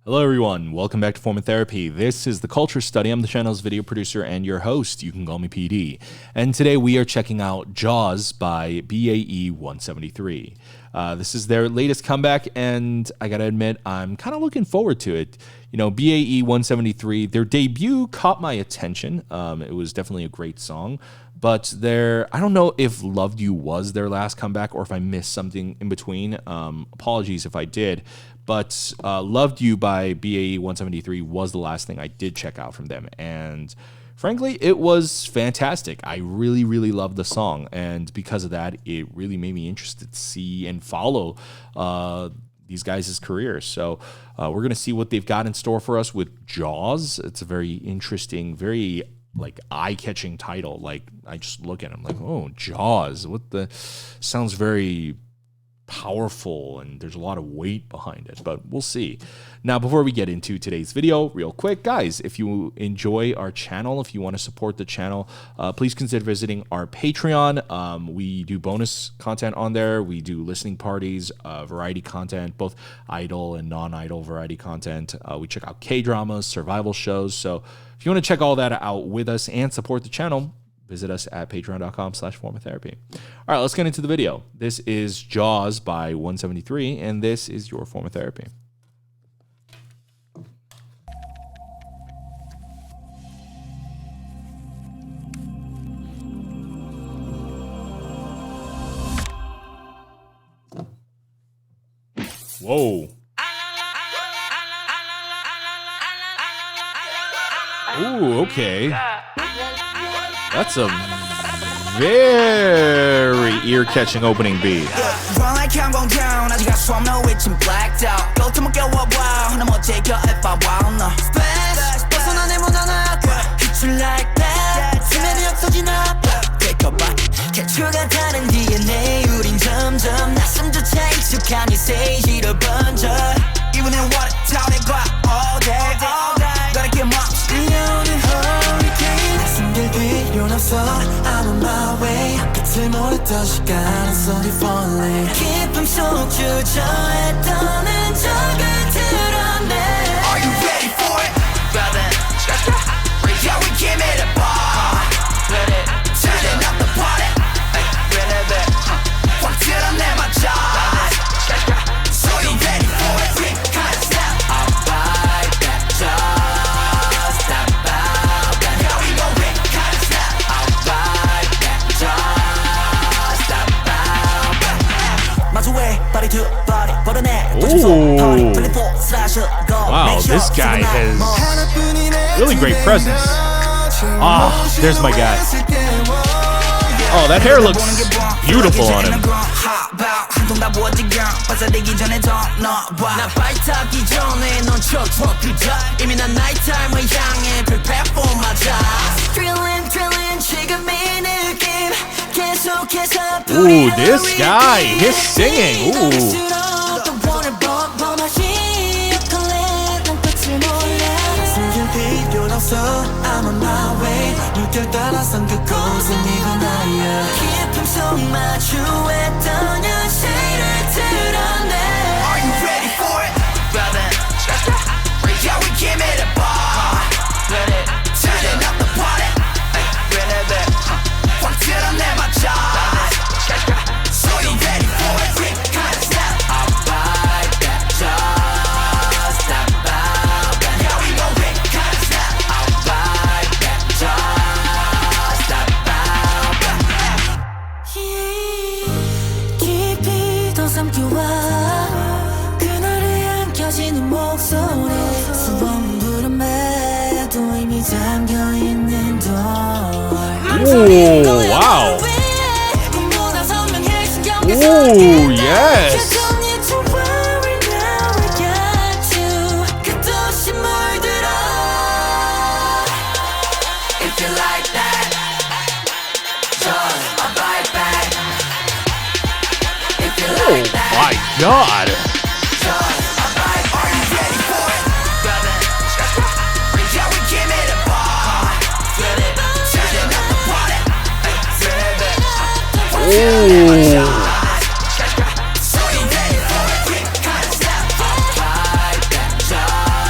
Hello everyone, welcome back to Form of Therapy. This is the Culture Study. I'm the channel's video producer and your host. You can call me PD. And today we are checking out Jaws by BAE173. This is their latest comeback, and I gotta admit, I'm kind of looking forward to it. You know, BAE173, their debut caught my attention. It was definitely a great song. But I don't know if Loved You was their last comeback or if I missed something in between. Apologies if I did. But Loved You by BAE173 was the last thing I did check out from them. And frankly, it was fantastic. I really, really loved the song. And because of that, it really made me interested to see and follow these guys' careers. So we're going to see what they've got in store for us with Jaws. It's a very interesting, very eye-catching title. Like, I just look at it, I'm like, oh, Jaws. Sounds very powerful, and there's a lot of weight behind it, but we'll see. Now, before we get into today's video, real quick, guys, if you enjoy our channel, if you want to support the channel, please consider visiting our Patreon. We do bonus content on there. We do listening parties, variety content, both idol and non-idol variety content. We check out K-dramas, survival shows. So if you want to check all that out with us and support the channel, visit us at patreon.com/formatherapy. All right, let's get into the video. This is Jaws by 173, and this is your form of therapy. Whoa. Ooh, okay. That's a very ear-catching opening beat. I'm on my way. 끝을 모르던 시간은 slowly falling. 기쁨 속 주저에 떠는 적을 드러내. Are you ready for it? Brother, yeah, we came in the bar. Ready, turning up the party. Ready, 확 드러내 my jaws. So you ready for it? We can't stop. I'll buy that jaws. Stop out. Yeah, we gon' win. Wow, this guy has really great presence. Ah, there's my guy. Oh, that hair looks beautiful on him. Ooh, this guy, his singing. Ooh. I'm on my way. 물결 따라선 그곳은 네가 나야. 깊음 속 마주했던 현실을 드러내. Are you ready for it, brother? Yeah, we came in the bar. Ready, turning up the party. Ready, 확 드러내 my jaws. So you ready for it? We can't stop. I'll buy that jaws. Stop out. Yeah, we gon' win. Can't stop. I'll buy that jaws. Stop out. 깊이 더 삼켜와 그날에 안겨지는 목소리 수범 부름에도 이미 잠겨있는 door. Ooh, wow. Ooh, yes. If you like that, I'll buy it back. If you like that, my God. I'll buy it. Are you ready for it, brother? Yeah, we came in the bar. Turning up the party. Ooh. So you ready for it? We can't stop. I'll buy that job.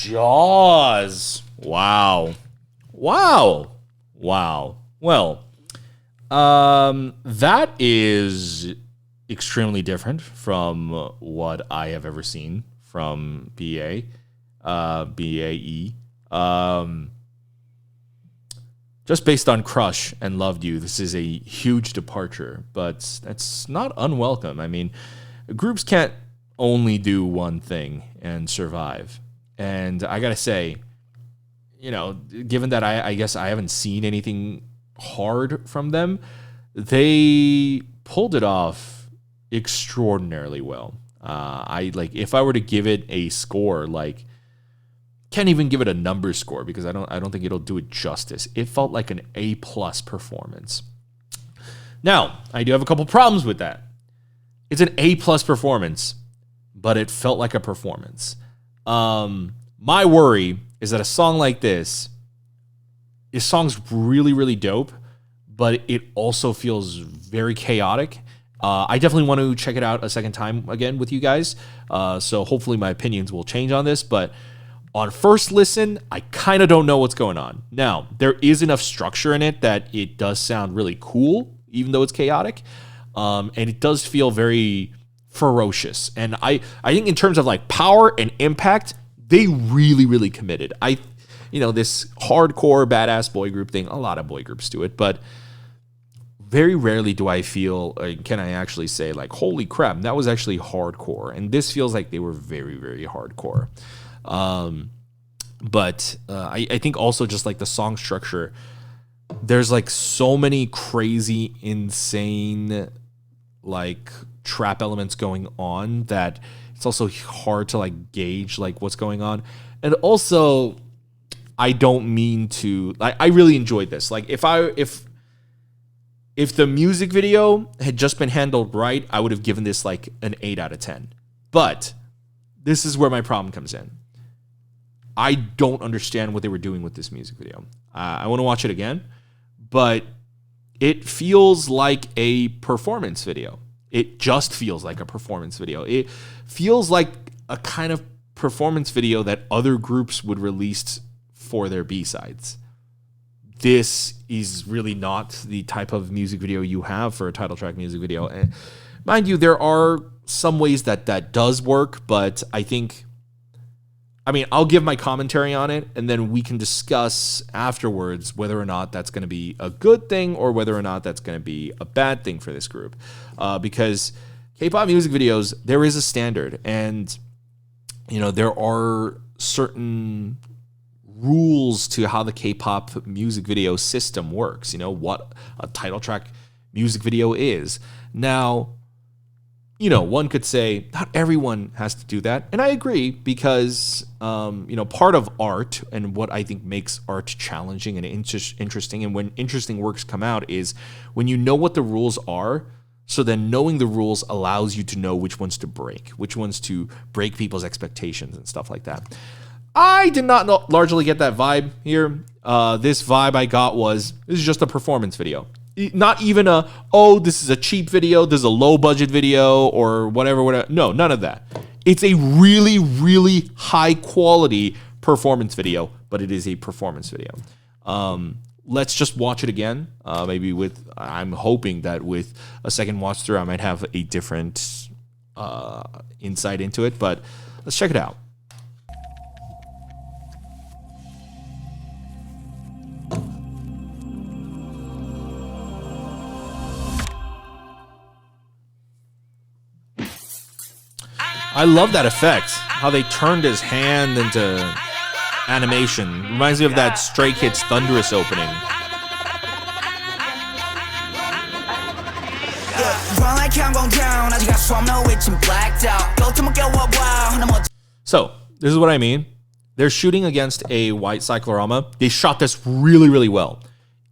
Jaws. Wow. Wow. Wow. Well, that is extremely different from what I have ever seen from BAE. Just based on Crush and Loved You, this is a huge departure, but that's not unwelcome. I mean, groups can't only do one thing and survive. And I gotta say, you know, given that I guess I haven't seen anything hard from them, they pulled it off extraordinarily well. If I were to give it a score, like, can't even give it a number score because I don't think it'll do it justice. It felt like an A+ performance. Now, I do have a couple problems with that. It's an A+ performance, but it felt like a performance. My worry is that a song like this song's really, really dope, but it also feels very chaotic. I definitely want to check it out a second time again with you guys. So hopefully my opinions will change on this, but on first listen, I kind of don't know what's going on. Now, there is enough structure in it that it does sound really cool, even though it's chaotic. And it does feel very ferocious. And I think in terms of like power and impact, they really, really committed. This hardcore badass boy group thing, a lot of boy groups do it, but very rarely do I feel, can I actually say like, holy crap, that was actually hardcore. And this feels like they were very, very hardcore. But I think also just like the song structure, there's like so many crazy, insane, like trap elements going on that it's also hard to like gauge like what's going on. And also, I don't mean to, I really enjoyed this. Like if the music video had just been handled right, I would have given this like an 8 out of 10. But this is where my problem comes in. I don't understand what they were doing with this music video. I want to watch it again, but it feels like a performance video. It just feels like a performance video. It feels like a kind of performance video that other groups would release for their B-sides. This is really not the type of music video you have for a title track music video. And mind you, there are some ways that does work, but I'll give my commentary on it, and then we can discuss afterwards whether or not that's going to be a good thing or whether or not that's going to be a bad thing for this group. Because K-pop music videos, there is a standard, and there are certain rules to how the K-pop music video system works. What a title track music video is. Now, one could say not everyone has to do that. And I agree because, part of art and what I think makes art challenging and interesting and when interesting works come out is when you know what the rules are. So then knowing the rules allows you to know which ones to break people's expectations and stuff like that. I did not largely get that vibe here. This vibe I got was, this is just a performance video. Not even this is a cheap video, this is a low budget video or whatever. No, none of that. It's a really, really high quality performance video, but it is a performance video. Let's just watch it again. I'm hoping that with a second watch through, I might have a different insight into it, but let's check it out. I love that effect, how they turned his hand into animation. Reminds me of that Stray Kids Thunderous opening. So, this is what I mean. They're shooting against a white cyclorama. They shot this really, really well.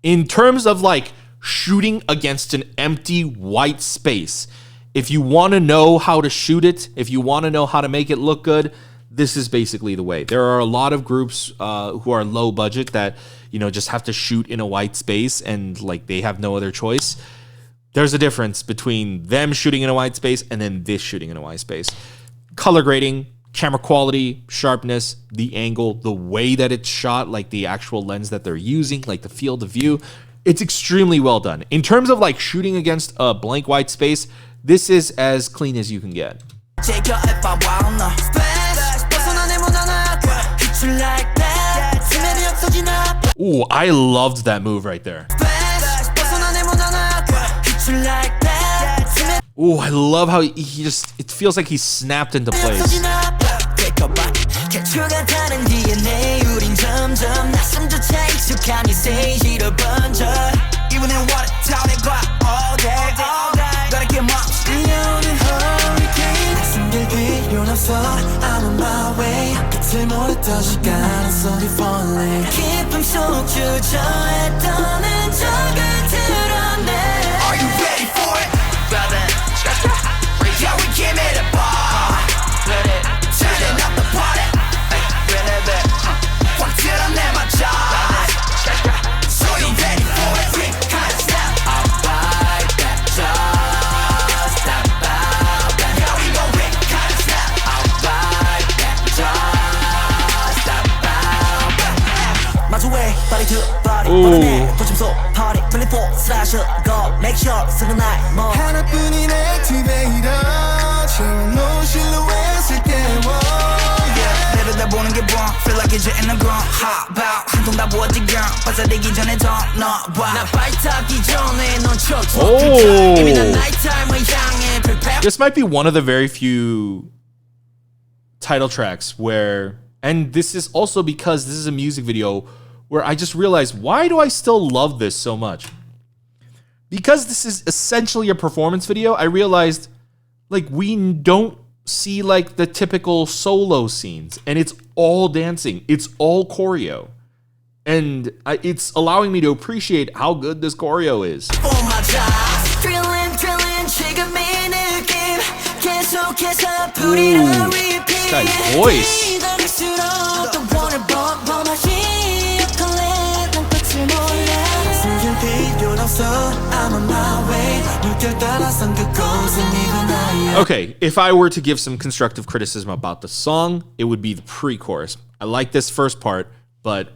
In terms of like shooting against an empty white space, if you want to know how to shoot it, if you want to know how to make it look good, this is basically the way. There are a lot of groups who are low budget that, just have to shoot in a white space and like they have no other choice. There's a difference between them shooting in a white space and then this shooting in a white space. Color grading, camera quality, sharpness, the angle, the way that it's shot, like the actual lens that they're using, like the field of view, it's extremely well done. In terms of like shooting against a blank white space, this is as clean as you can get. Ooh, I loved that move right there. Ooh, I love how he just, it feels like he snapped into place. Are you ready for it? Yeah, we came at the bar. Turning up the party. 확 드러내봐 just. So you ready for it? We kind of step out by that just. Step out. Yeah, we gon' we kind of step out by that just. Step out. 마주해 body to body. Ooh. 도심속 party 24 slasher go make sure 쓰는 날 뭐 하나뿐인 activator 채워놓은 실루엣을 깨워 내려다보는 게 뭐 feel like it's in the ground hot about 한통 다 부어지경 반사되기 전에 더 넣어봐 나 발타기 전에 넌 척 이미 난 nightime을 향해 prepare. This might be one of the very few title tracks where, and this is also because this is a music video where I just realized, why do I still love this so much? Because this is essentially a performance video, I realized, like, we don't see, like, the typical solo scenes. And it's all dancing. It's all choreo. And it's allowing me to appreciate how good this choreo is. Ooh, this guy's voice. Okay, if I were to give some constructive criticism about the song, it would be the pre-chorus. I like this first part, but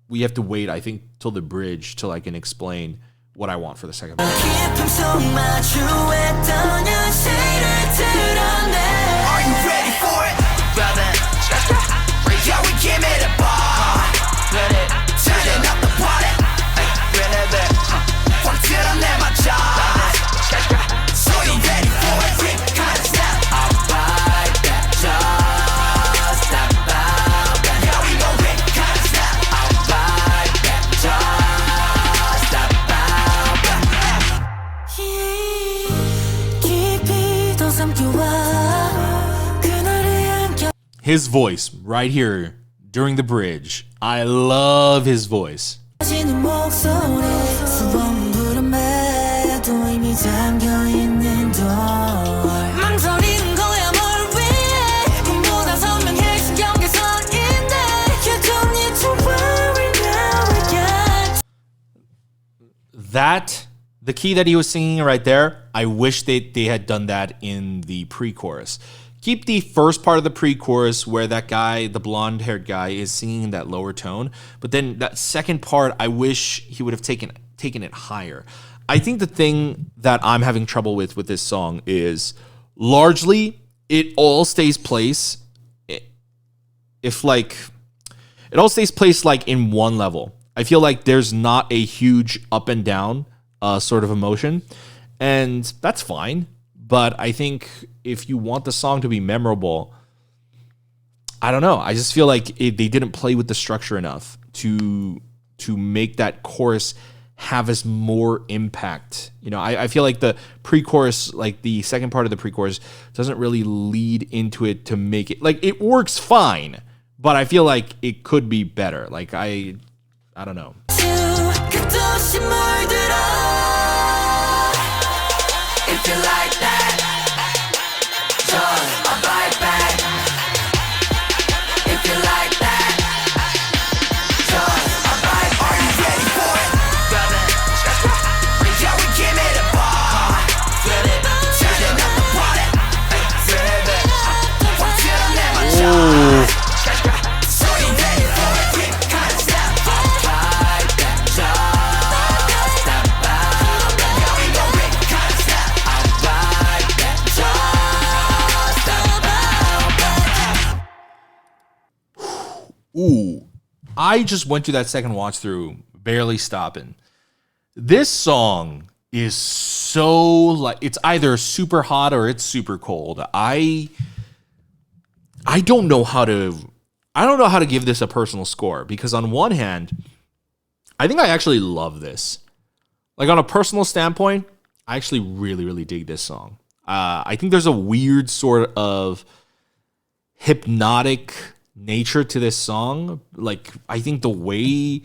we have to wait, I think, till the bridge till I can explain what I want for the second part. Are you ready for it? Yeah, we came at the bar. Turning up the party. 확 드러내봐 just. So you ready for it? We kind of step out by that just. Step out. Yeah, we gon' we kind of step out by that just. Step out. 깊이 더 삼켜와 그날의 안겨. His voice right here during the bridge. I love his voice. That, the key that he was singing right there, I wish they had done that in the pre-chorus. Keep the first part of the pre-chorus where that guy, the blonde-haired guy, is singing that lower tone. But then that second part, I wish he would have taken it higher. I think the thing that I'm having trouble with this song is largely it all stays place. If like it all stays placed like in one level. I feel like there's not a huge up and down sort of emotion, and that's fine. But I think if you want the song to be memorable, I don't know. I just feel like they didn't play with the structure enough to make that chorus have as more impact. You know, I feel like the pre-chorus, like the second part of the pre-chorus, doesn't really lead into it to make it, like, it works fine, but I feel like it could be better. Like, I don't know. If you like that, just a bite back. If you like that, just a bite. Are you ready for it? Yeah, we came at the bar. Turning up the party. 확 Ooh, I just went through that second watch through, barely stopping. This song is so like it's either super hot or it's super cold. I don't know how to give this a personal score because on one hand, I think I actually love this. Like on a personal standpoint, I actually really, really dig this song. I think there's a weird sort of hypnotic nature to this song. Like I think the way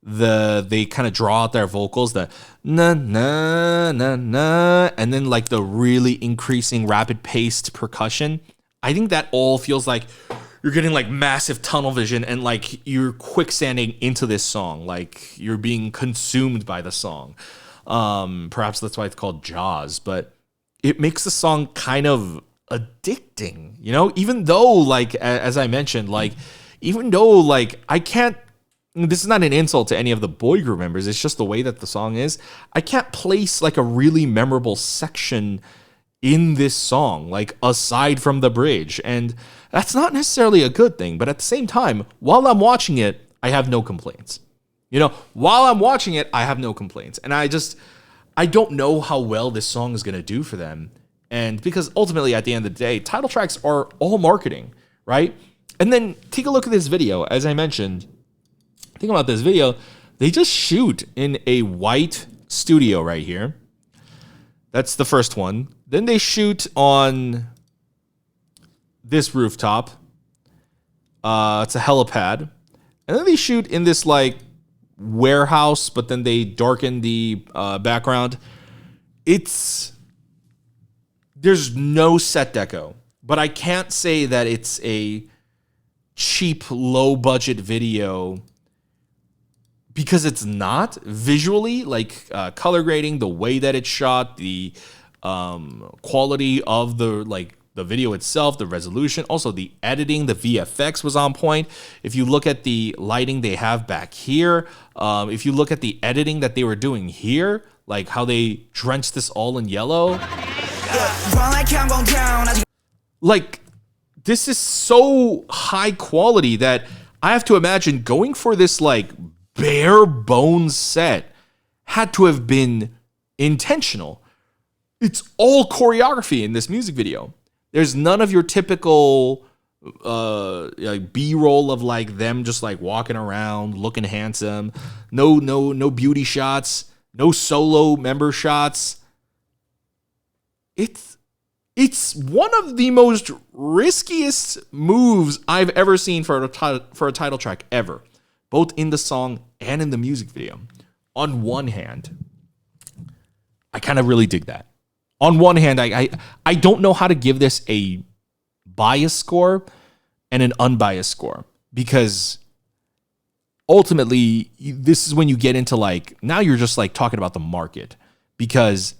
they kind of draw out their vocals, the na na na na, and then like the really increasing rapid paced percussion. I think that all feels like you're getting like massive tunnel vision and like you're quicksanding into this song, like you're being consumed by the song. Perhaps that's why it's called Jaws, but it makes the song kind of addicting, you know, even though like, as I mentioned, like, even though like I can't, this is not an insult to any of the boy group members. It's just the way that the song is. I can't place like a really memorable section in this song, like aside from the bridge. And that's not necessarily a good thing. But at the same time, while I'm watching it, I have no complaints. You know, while I'm watching it, I have no complaints. And I don't know how well this song is going to do for them. And because ultimately, at the end of the day, title tracks are all marketing, right? And then take a look at this video. As I mentioned, think about this video. They just shoot in a white studio right here. That's the first one. Then they shoot on this rooftop. It's a helipad. And then they shoot in this like warehouse, but then they darken the background. There's no set deco, but I can't say that it's a cheap, low budget video because it's not visually, like color grading, the way that it's shot, the quality of the video itself, the resolution, also the editing, the VFX was on point. If you look at the lighting they have back here, if you look at the editing that they were doing here, like how they drenched this all in yellow, like this is so high quality that I have to imagine going for this like bare bones set had to have been intentional. It's all choreography in this music video. There's none of your typical like B-roll of like them just like walking around looking handsome. No beauty shots, no solo member shots. It's one of the most riskiest moves I've ever seen for a title track ever, both in the song and in the music video. On one hand, I kind of really dig that. On one hand, I don't know how to give this a biased score and an unbiased score because ultimately this is when you get into like, now you're just like talking about the market, because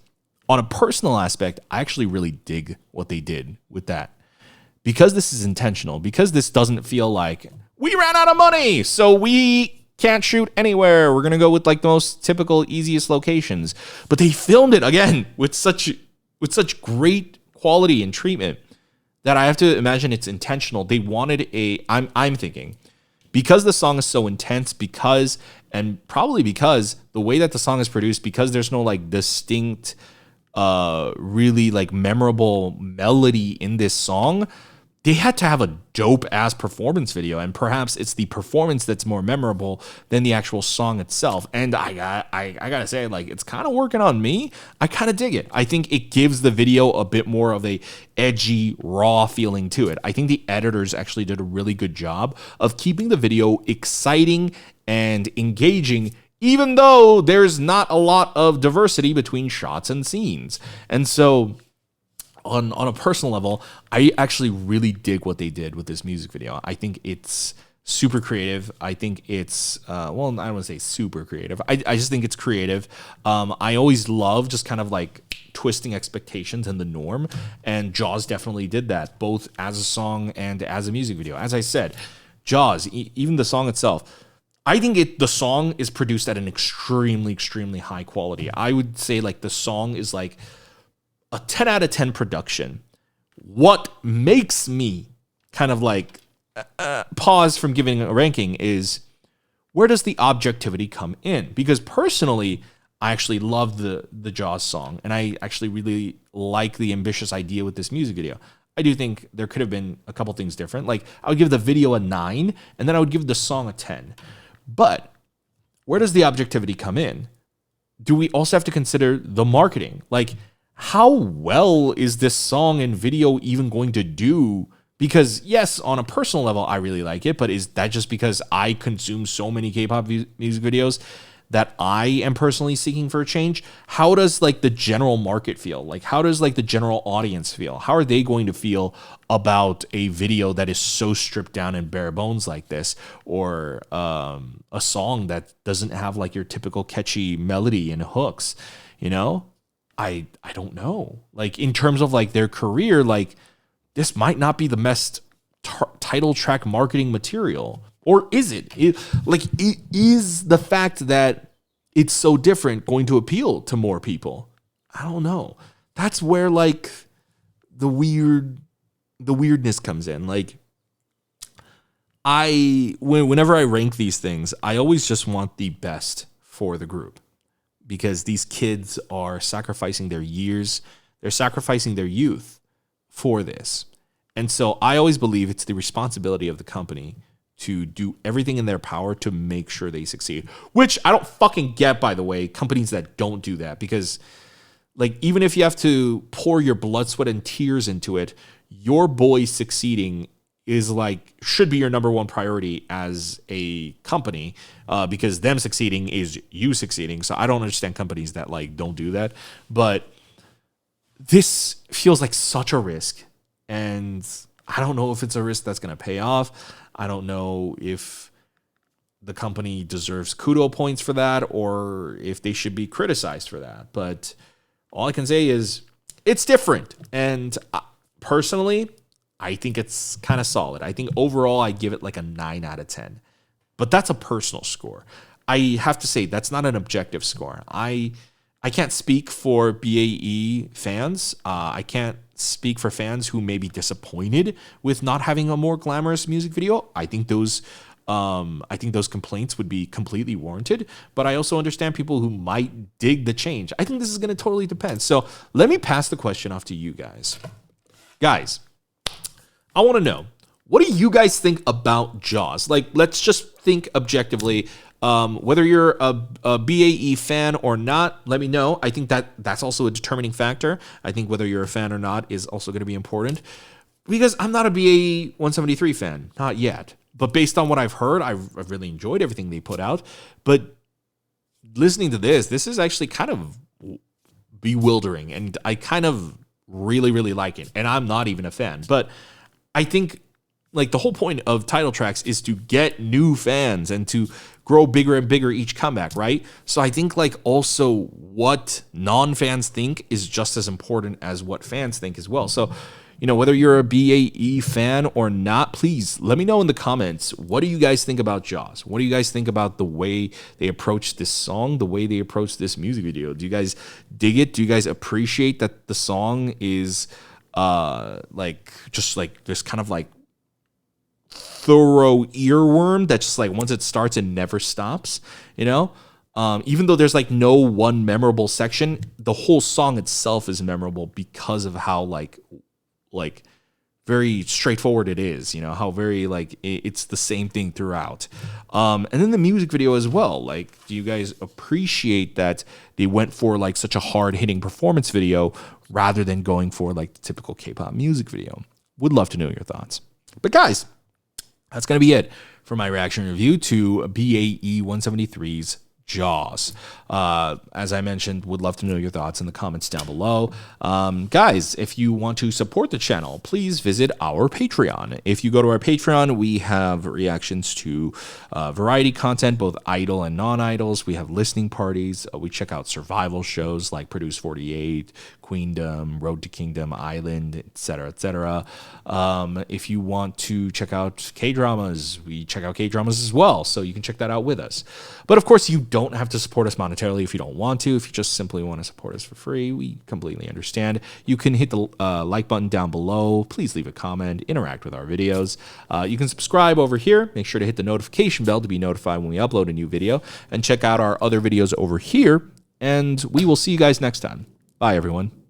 on a personal aspect, I actually really dig what they did with that because this is intentional, because this doesn't feel like we ran out of money, so we can't shoot anywhere. We're going to go with like the most typical, easiest locations. But they filmed it again with such great quality and treatment that I have to imagine it's intentional. They wanted I'm thinking, because the song is so intense, and probably because the way that the song is produced, because there's no like distinct, really like memorable melody in this song, they had to have a dope ass performance video, and perhaps it's the performance that's more memorable than the actual song itself. And I gotta say, like, it's kind of working on me. I kind of dig it. I think it gives the video a bit more of a edgy, raw feeling to it. I think the editors actually did a really good job of keeping the video exciting and engaging, even though there's not a lot of diversity between shots and scenes. And so on a personal level, I actually really dig what they did with this music video. I think it's super creative. I think it's, well, I don't want to say super creative. I just think it's creative. I always love just kind of like twisting expectations and the norm. And Jaws definitely did that, both as a song and as a music video. As I said, Jaws, even the song itself, I think the song is produced at an extremely, extremely high quality. I would say like the song is like a 10 out of 10 production. What makes me kind of like pause from giving a ranking is, where does the objectivity come in? Because personally, I actually love the Jaws song, and I actually really like the ambitious idea with this music video. I do think there could have been a couple things different. Like, I would give the video a 9, and then I would give the song a 10. But where does the objectivity come in? Do we also have to consider the marketing? Like, how well is this song and video even going to do? Because yes, on a personal level, I really like it, but is that just because I consume so many K-pop music videos that I am personally seeking for a change? How does like the general market feel? Like, how does like the general audience feel? How are they going to feel about a video that is so stripped down and bare bones like this, or a song that doesn't have like your typical catchy melody and hooks? You know, I don't know. Like, in terms of like their career, like, this might not be the best title track marketing material. Or is it? Is the fact that it's so different going to appeal to more people? I don't know. That's where like the weirdness comes in. Like, whenever I rank these things, I always just want the best for the group, because these kids are sacrificing their years, they're sacrificing their youth for this. And so I always believe it's the responsibility of the company to do everything in their power to make sure they succeed, which I don't fucking get, by the way, companies that don't do that. Because like, even if you have to pour your blood, sweat, and tears into it, your boy succeeding is like, should be your number one priority as a company, because them succeeding is you succeeding. So I don't understand companies that like don't do that. But this feels like such a risk, and I don't know if it's a risk that's going to pay off. I don't know if the company deserves kudo points for that, or if they should be criticized for that. But all I can say is it's different. And personally, I think it's kind of solid. I think overall I give it like a 9 out of 10. But that's a personal score. I have to say that's not an objective score. I can't speak for BAE fans. I can't speak for fans who may be disappointed with not having a more glamorous music video. I think those complaints would be completely warranted. But I also understand people who might dig the change. I think this is going to totally depend. So let me pass the question off to you guys. Guys, I want to know, what do you guys think about Jaws? Like, let's just think objectively. Whether you're a BAE fan or not, let me know. I think that's also a determining factor. I think whether you're a fan or not is also going to be important, because I'm not a BAE 173 fan, not yet. But based on what I've heard, I've really enjoyed everything they put out. But listening to this is actually kind of bewildering, and I kind of really, really like it. And I'm not even a fan, but I think like the whole point of title tracks is to get new fans and to grow bigger and bigger each comeback, right? So I think like also what non-fans think is just as important as what fans think as well. So, you know, whether you're a BAE fan or not, please let me know in the comments. What do you guys think about Jaws? What do you guys think about the way they approach this song, the way they approach this music video? Do you guys dig it? Do you guys appreciate that the song is like just like this kind of like thorough earworm that just like once it starts it never stops, you know? Even though there's like no one memorable section, the whole song itself is memorable because of how like very straightforward it is, you know, how very like it's the same thing throughout. And then the music video as well. Like, do you guys appreciate that they went for like such a hard hitting performance video rather than going for like the typical K-pop music video? Would love to know your thoughts. But guys, that's going to be it for my reaction review to BAE 173's Jaws. As I mentioned, would love to know your thoughts in the comments down below. Guys, if you want to support the channel, please visit our Patreon. If you go to our Patreon, we have reactions to variety content, both idol and non-idols. We have listening parties. We check out survival shows like Produce 48, Queendom, Road to Kingdom, Island, etc., etc. If you want to check out K-dramas, we check out K-dramas as well, so you can check that out with us. But of course, you don't don't have to support us monetarily if you don't want to. If you just simply want to support us for free, we completely understand. You can hit the like button down below. Please leave a comment, interact with our videos. You can subscribe over here. Make sure to hit the notification bell to be notified when we upload a new video, and check out our other videos over here. And we will see you guys next time. Bye, everyone.